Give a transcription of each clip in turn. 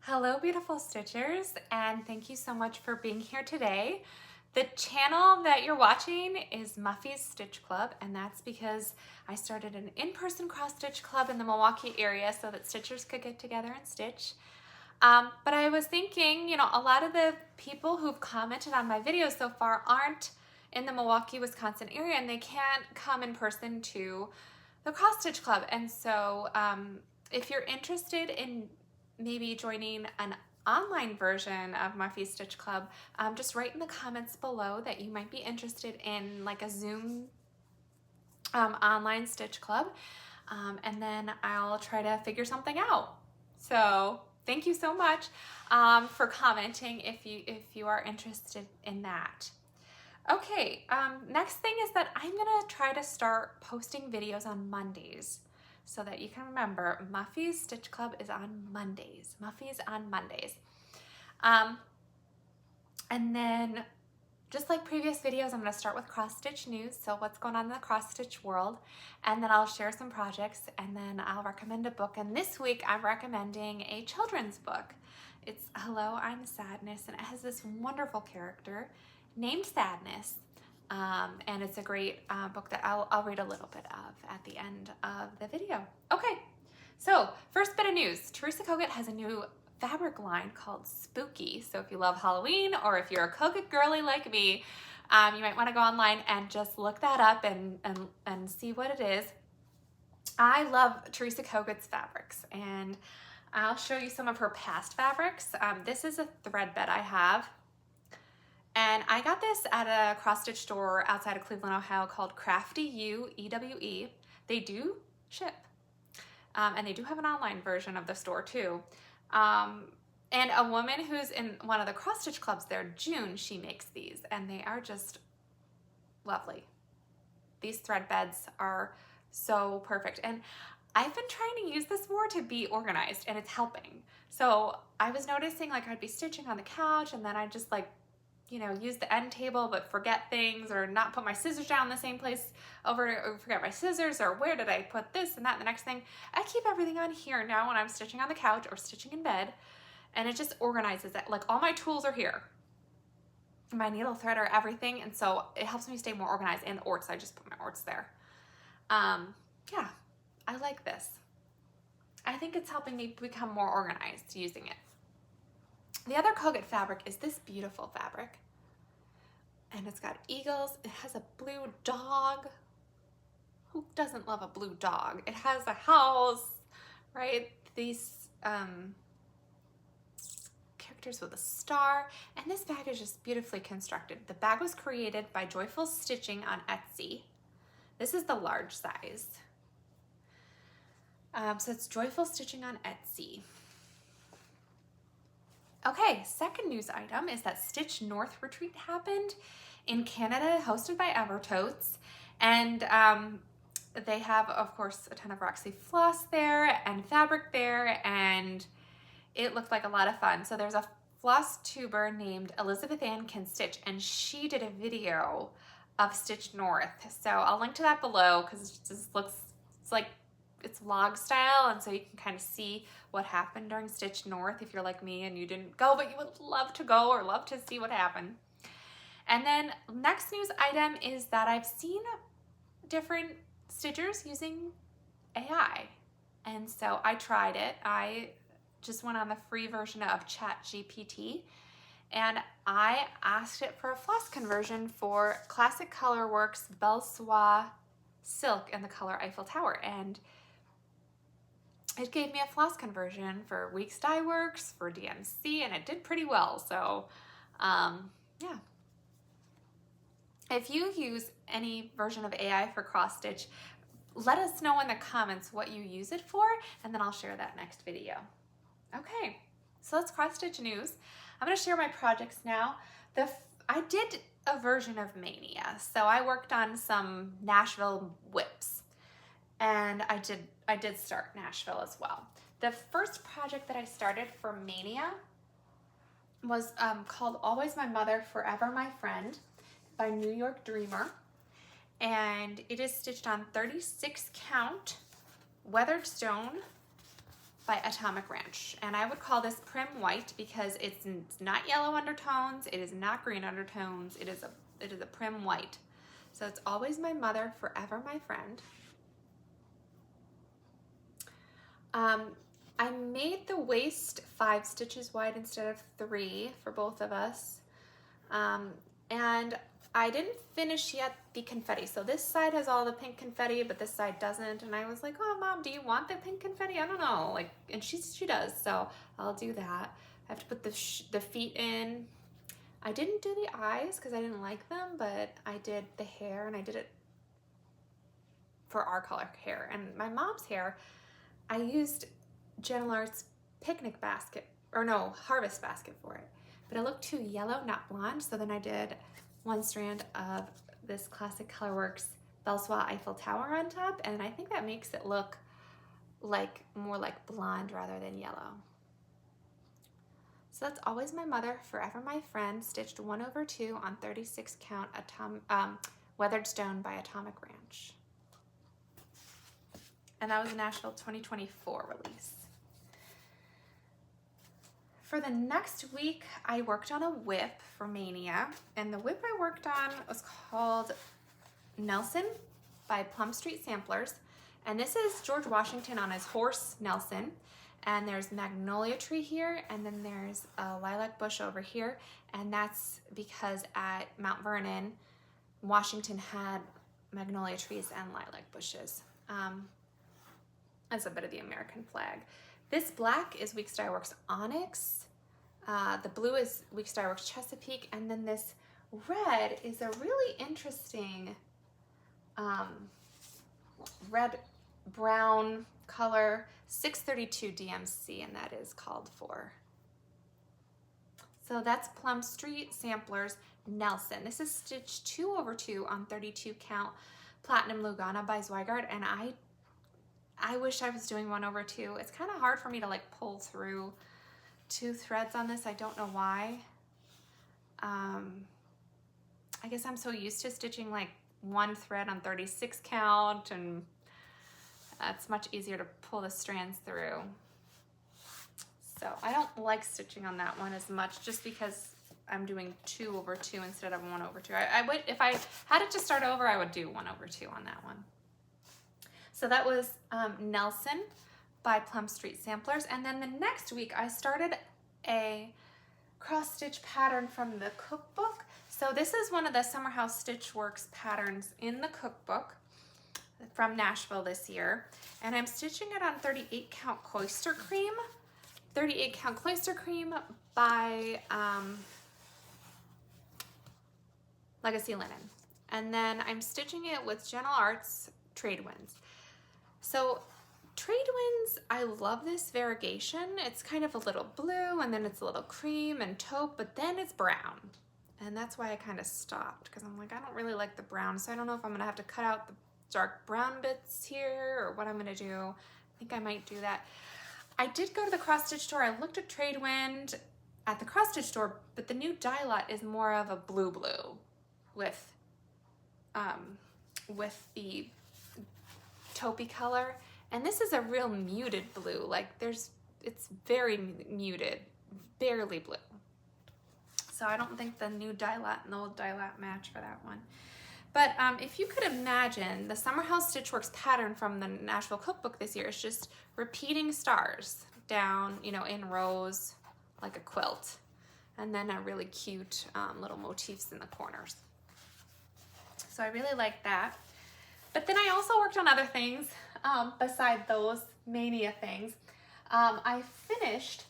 Hello, beautiful stitchers, and thank you so much for being here today. The channel that you're watching is Muffy's Stitch Club, and that's because I started an in-person cross-stitch club in the Milwaukee area so that stitchers could get together and stitch. But I was thinking, a lot of the people who've commented on my videos so far aren't in the Milwaukee, Wisconsin area, and they can't come in person to the cross-stitch club. And so if you're interested in maybe joining an online version of Muffy's Stitch Club, just write in the comments below that you might be interested in like a Zoom online stitch club, and then I'll try to figure something out. So thank you so much for commenting if you are interested in that. Okay, next thing is that I'm gonna try to start posting videos on Mondays so that you can remember Muffy's Stitch Club is on Mondays. Muffy's on Mondays. And then just like previous videos, I'm gonna start with cross stitch news. So what's going on in the cross stitch world, and then I'll share some projects, and then I'll recommend a book. And this week I'm recommending a children's book. It's Hello, I'm Sadness, and it has this wonderful character named Sadness. And it's a great book that I'll read a little bit of at the end of the video. Okay, so first bit of news. Teresa Kogut has a new fabric line called Spooky. So if you love Halloween, or if you're a Kogut girly like me, you might want to go online and just look that up and see what it is. I love Teresa Kogut's fabrics, and I'll show you some of her past fabrics. This is a thread bed I have. And I got this at a cross-stitch store outside of Cleveland, Ohio called Crafty U, EWE. They do ship. And they do have an online version of the store too. And a woman who's in one of the cross-stitch clubs there, June, she makes these, and they are just lovely. These thread beds are so perfect. And I've been trying to use this more to be organized, and it's helping. So I was noticing like I'd be stitching on the couch, and then I'd just like, use the end table but forget things, or not put my scissors down in the same place or forget my scissors, or where did I put this and that and the next thing. I keep everything on here now when I'm stitching on the couch or stitching in bed, and it just organizes it. Like all my tools are here, my needle threader, everything, and so it helps me stay more organized. And the orts, I just put my orts there. Yeah, I like this. I think it's helping me become more organized using it. The other Kogut fabric is this beautiful fabric, and it's got eagles. It has a blue dog. Who doesn't love a blue dog? It has a house, right? These characters with a star, and this bag is just beautifully constructed. The bag was created by Joyful Stitching on Etsy. This is the large size. So it's Joyful Stitching on Etsy. Okay, second news item is that Stitch North Retreat happened in Canada, hosted by Evertotes, and they have, of course, a ton of Roxy floss there and fabric there, and it looked like a lot of fun. So there's a floss tuber named Elizabeth Ann Can Stitch, and she did a video of Stitch North. So I'll link to that below, because it just looks, it's vlog style, and so you can kind of see what happened during Stitch North if you're like me and you didn't go, but you would love to go or love to see what happened. And then next news item is that I've seen different stitchers using AI, and so I tried it. I just went on the free version of ChatGPT, and I asked it for a floss conversion for Classic Colorworks Belle Soie Silk in the color Eiffel Tower, and it gave me a floss conversion for Weeks Dye Works, for DMC, and it did pretty well. So yeah, if you use any version of AI for cross stitch, let us know in the comments what you use it for, and then I'll share that next video. Okay, so let's cross stitch news. I'm going to share my projects now. I did a version of Mania, so I worked on some Nashville whips, and I did start Nashville as well. The first project that I started for Mania was called Always My Mother, Forever My Friend by New York Dreamer, and it is stitched on 36 count weathered stone by Atomic Ranch. And I would call this Prim White because it's not yellow undertones, it is not green undertones, it is a Prim White. So it's always my mother, forever my friend. I made the waist 5 stitches wide instead of 3 for both of us. And I didn't finish yet the confetti. So this side has all the pink confetti, but this side doesn't. And I was like, oh, Mom, do you want the pink confetti? I don't know. Like, and she does, so I'll do that. I have to put the feet in. I didn't do the eyes because I didn't like them, but I did the hair, and I did it for our color hair. And my mom's hair, I used Gentle Arts picnic basket, or no, harvest basket for it. But it looked too yellow, not blonde, so then I did 1 strand of this classic Colorworks Belsois Eiffel Tower on top, and I think that makes it look like more like blonde rather than yellow. So that's always my mother, forever my friend, stitched 1/2 on 36 count Weathered Stone by Atomic Ranch. And that was a Nashville 2024 release. For the next week, I worked on a whip for Mania, and the whip I worked on was called Nelson by Plum Street Samplers, and this is George Washington on his horse, Nelson, and there's magnolia tree here, and then there's a lilac bush over here, and that's because at Mount Vernon, Washington had magnolia trees and lilac bushes. That's a bit of the American flag. This black is Weeks Dye Works Onyx. The blue is Weeks Dye Works Chesapeake, and then this red is a really interesting red-brown color, 632 DMC, and that is called for. So that's Plum Street Samplers Nelson. This is stitched 2/2 on 32 count Platinum Lugana by Zweigart, and I wish I was doing 1/2. It's kind of hard for me to like pull through 2 threads on this. I don't know why. I guess I'm so used to stitching like 1 thread on 36 count, and it's much easier to pull the strands through. So I don't like stitching on that one as much, just because I'm doing 2/2 instead of 1/2. I would, if I had it to start over, I would do 1/2 on that one. So that was Nelson by Plum Street Samplers. And then the next week I started a cross stitch pattern from the cookbook. So this is one of the Summer House Stitch Works patterns in the cookbook from Nashville this year. And I'm stitching it on 38 count Cloister Cream. 38 count Cloister Cream by Legacy Linen. And then I'm stitching it with Gentle Arts Trade Winds. So Trade Winds, I love this variegation. It's kind of a little blue, and then it's a little cream and taupe, but then it's brown. And that's why I kind of stopped, because I'm like, I don't really like the brown, so I don't know if I'm gonna have to cut out the dark brown bits here or what I'm gonna do. I think I might do that. I did go to the cross stitch store. I looked at Trade Wind at the cross stitch store, but the new dye lot is more of a blue with the taupey color, and this is a real muted blue. Like it's very muted, barely blue. So I don't think the new dye lot and the old dye lot match for that one. But if you could imagine, the Summer House Stitch Works pattern from the Nashville Cookbook this year is just repeating stars down, you know, in rows like a quilt, and then a really cute little motifs in the corners. So I really like that. But then I also worked on other things beside those Mania things. I finished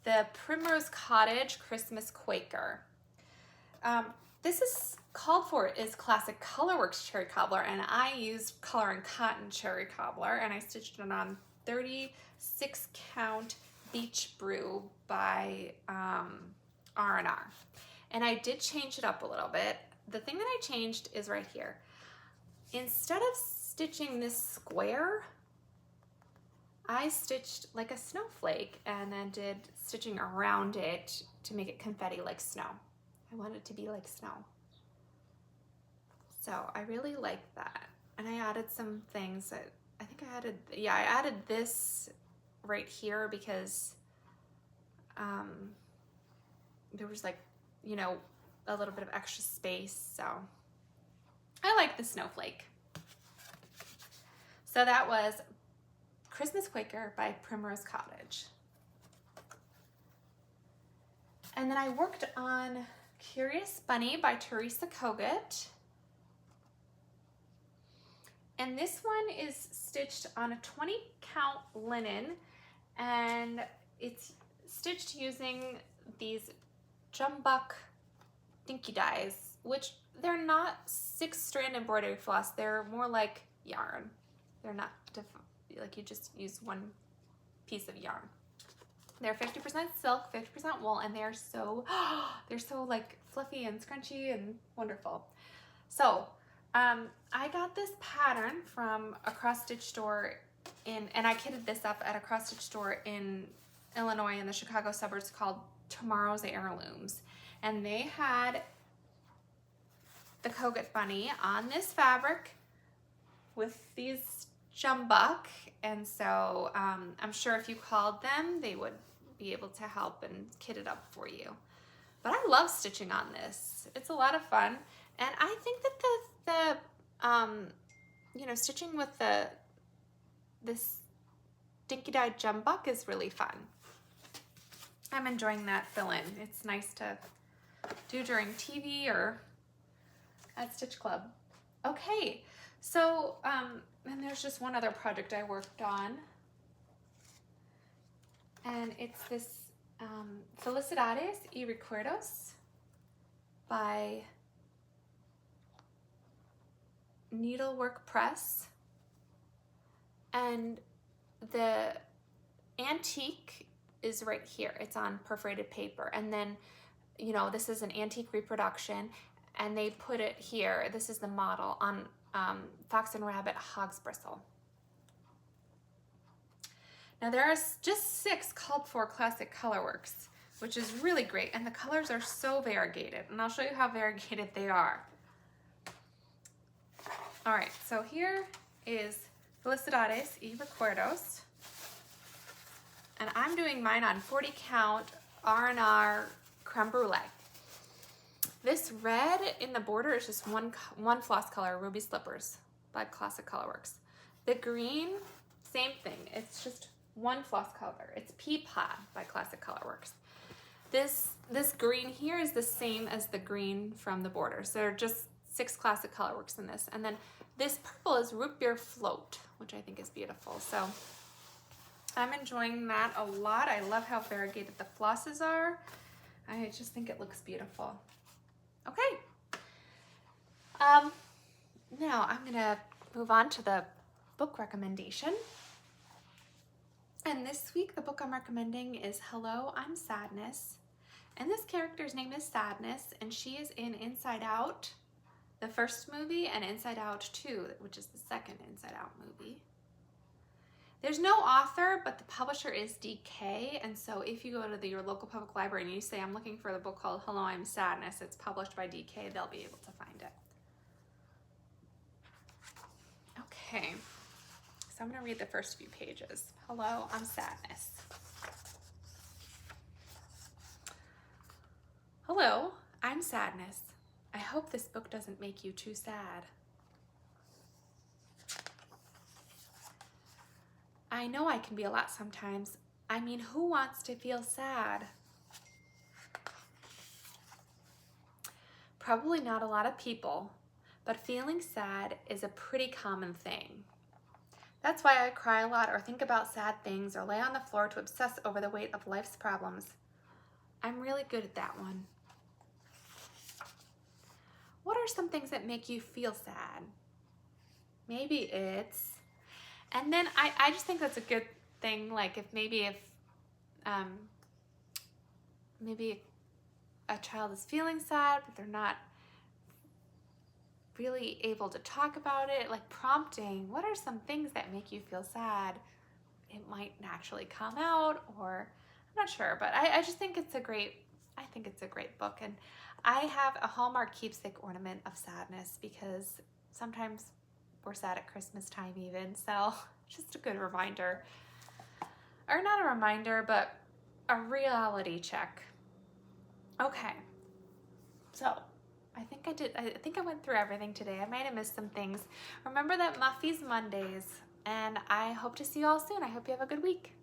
the Primrose Cottage Christmas Quaker. This is called for is classic Colorworks cherry cobbler, and I used color and cotton cherry cobbler, and I stitched it on 36 count Beach Brew by R&R. And I did change it up a little bit. The thing that I changed is right here. Instead of stitching this square, I stitched like a snowflake and then did stitching around it to make it confetti like snow. I want it to be like snow. So I really like that. And I added some things that I think I added, yeah, I added this right here because there was like, you know, a little bit of extra space. So I like the snowflake. So that was Christmas Quaker by Primrose Cottage. And then I worked on Curious Bunny by Teresa Kogut. And this one is stitched on a 20 count linen, and it's stitched using these Jumbuck Dinky Dyes, which they're not 6-strand embroidery floss. They're more like yarn. They're not like you just use one piece of yarn. They're 50% silk, 50% wool, and they're so like fluffy and scrunchy and wonderful. So I got this pattern from a cross stitch store and I kitted this up at a cross stitch store in Illinois in the Chicago suburbs called Tomorrow's Heirlooms. And they had the Kogut bunny on this fabric with these jumbuck. And so I'm sure if you called them, they would be able to help and kit it up for you. But I love stitching on this. It's a lot of fun. And I think that you know, stitching with this Dinky Dyes Jumbuck is really fun. I'm enjoying that fill-in. It's nice to do during TV or at Stitch Club. Okay, so and there's just one other project I worked on, and it's this Felicidades y Recuerdos by Needlework Press, and the antique is right here. It's on perforated paper, and then, you know, this is an antique reproduction, and they put it here. This is the model on Fox and Rabbit Hog's Bristle. Now there are just 6 called for classic colorworks, which is really great, and the colors are so variegated, and I'll show you how variegated they are. All right, so here is Felicidades y Recuerdos, and I'm doing mine on 40 count R&R Creme Brulee. This red in the border is just one floss color, Ruby Slippers by Classic Colorworks. The green, same thing, it's just one floss color. It's Peapod by Classic Colorworks. This green here is the same as the green from the border, so there are just 6 Classic Colorworks in this. And then this purple is Root Beer Float, which I think is beautiful. So I'm enjoying that a lot. I love how variegated the flosses are. I just think it looks beautiful. Okay. Now I'm gonna move on to the book recommendation. And this week the book I'm recommending is Hello, I'm Sadness. And this character's name is Sadness, and she is in Inside Out, the first movie, and Inside Out 2, which is the second Inside Out movie. There's no author, but the publisher is DK, and so if you go to your local public library and you say, I'm looking for the book called Hello, I'm Sadness, it's published by DK, they'll be able to find it. Okay, so I'm going to read the first few pages. Hello, I'm Sadness. Hello, I'm Sadness. I hope this book doesn't make you too sad. I know I can be a lot sometimes. I mean, who wants to feel sad? Probably not a lot of people, but feeling sad is a pretty common thing. That's why I cry a lot or think about sad things or lay on the floor to obsess over the weight of life's problems. I'm really good at that one. What are some things that make you feel sad? Maybe it's, and then I just think that's a good thing, like if maybe a child is feeling sad, but they're not really able to talk about it, like prompting, what are some things that make you feel sad? It might naturally come out, or I'm not sure, but I just think it's a great book. And I have a Hallmark keepsake ornament of Sadness because sometimes we're sad at Christmas time even. So just a good reminder, or not a reminder, but a reality check. Okay, so I think I went through everything today. I might have missed some things. Remember that Muffy's Mondays, and I hope to see you all soon. I hope you have a good week.